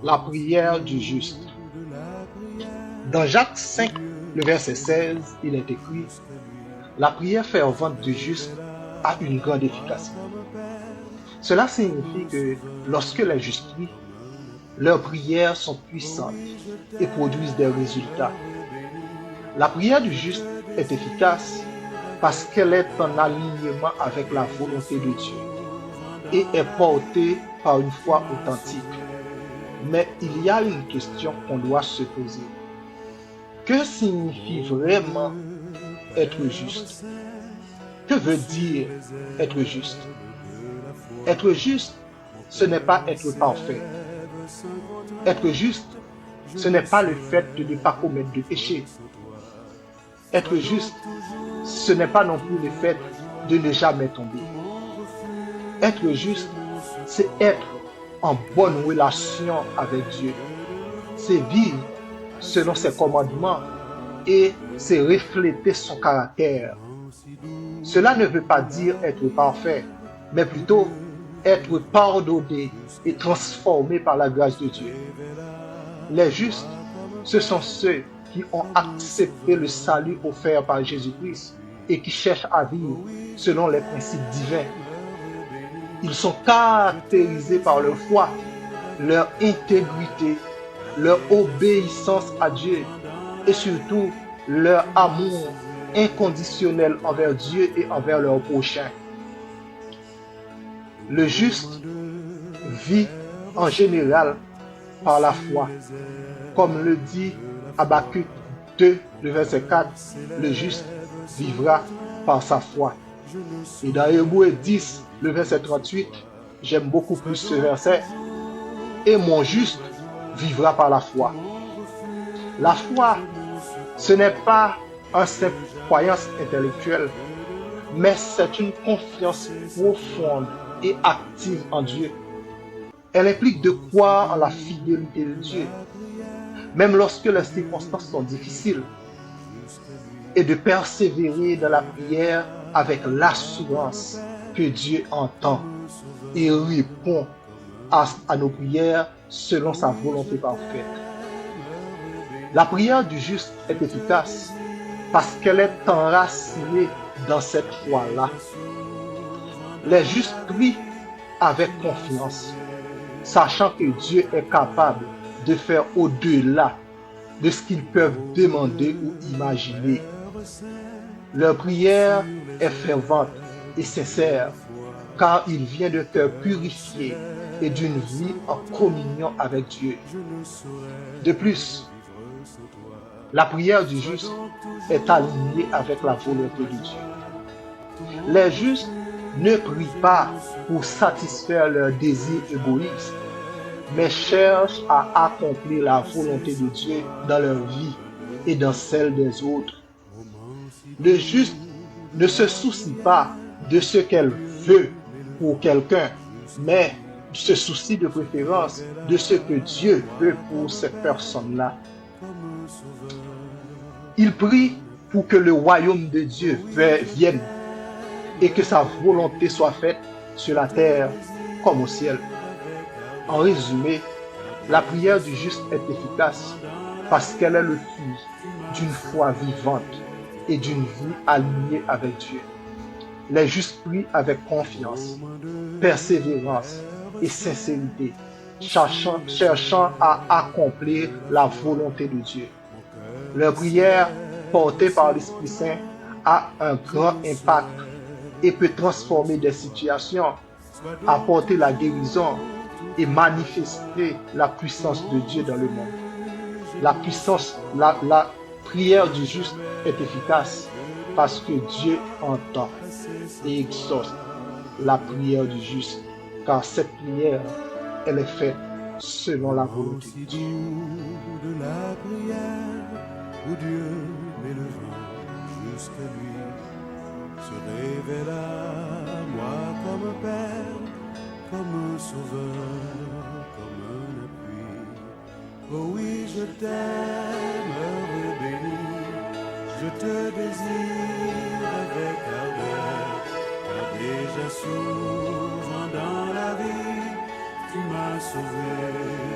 La prière du juste. Dans Jacques 5, le verset 16, il est écrit: La prière fervente du juste a une grande efficacité. Cela signifie que lorsque les justes prient, leurs prières sont puissantes et produisent des résultats. La prière du juste est efficace parce qu'elle est en alignement avec la volonté de Dieu et est portée par une foi authentique. Mais il y a une question qu'on doit se poser. Que signifie vraiment être juste? Que veut dire être juste? Être juste, ce n'est pas être parfait. Être juste, ce n'est pas le fait de ne pas commettre de péché. Être juste, ce n'est pas non plus le fait de ne jamais tomber. Être juste, c'est être en bonne relation avec Dieu. C'est vivre selon ses commandements et c'est refléter son caractère. Cela ne veut pas dire être parfait, mais plutôt être pardonné et transformé par la grâce de Dieu. Les justes, ce sont ceux qui ont accepté le salut offert par Jésus-Christ et qui cherchent à vivre selon les principes divins. Ils sont caractérisés par leur foi, leur intégrité, leur obéissance à Dieu et surtout leur amour inconditionnel envers Dieu et envers leur prochain. Le juste vit en général par la foi. Comme le dit Habakkuk 2, le verset 4, le juste vivra par sa foi. Et dans Hébreux 10, le verset 38, j'aime beaucoup plus ce verset. Et mon juste vivra par la foi. La foi, ce n'est pas une simple croyance intellectuelle, mais c'est une confiance profonde et active en Dieu. Elle implique de croire en la fidélité de Dieu, même lorsque les circonstances sont difficiles, et de persévérer dans la prière avec l'assurance que Dieu entend et répond à nos prières selon sa volonté parfaite. La prière du juste est efficace parce qu'elle est enracinée dans cette foi-là. Les justes prient avec confiance, sachant que Dieu est capable de faire au-delà de ce qu'ils peuvent demander ou imaginer. Leur prière est fervente et sincère, car il vient de cœurs purifiés et d'une vie en communion avec Dieu. De plus, la prière du juste est alignée avec la volonté de Dieu. Les justes ne prient pas pour satisfaire leurs désirs égoïstes, mais cherchent à accomplir la volonté de Dieu dans leur vie et dans celle des autres. Le juste ne se soucie pas de ce qu'elle veut pour quelqu'un, mais se soucie de préférence de ce que Dieu veut pour cette personne-là. Il prie pour que le royaume de Dieu vienne et que sa volonté soit faite sur la terre comme au ciel. En résumé, la prière du juste est efficace parce qu'elle est le fruit d'une foi vivante et d'une vie alignée avec Dieu. Les justes prient avec confiance, persévérance et sincérité, cherchant à accomplir la volonté de Dieu. Leur prière, portée par l'Esprit Saint, a un grand impact et peut transformer des situations, apporter la guérison et manifester la puissance de Dieu dans le monde. La prière du juste est efficace parce que Dieu entend et exauce la prière du juste, car cette prière, elle est faite selon la volonté de Dieu. De la prière où Dieu met le vent jusqu'à lui, se révèle à moi comme un Père, comme un Sauveur, comme un appui. Oh oui, je t'aime, heureux béni, je te désire avec ardeur, car déjà souvent dans la vie, tu m'as sauvé.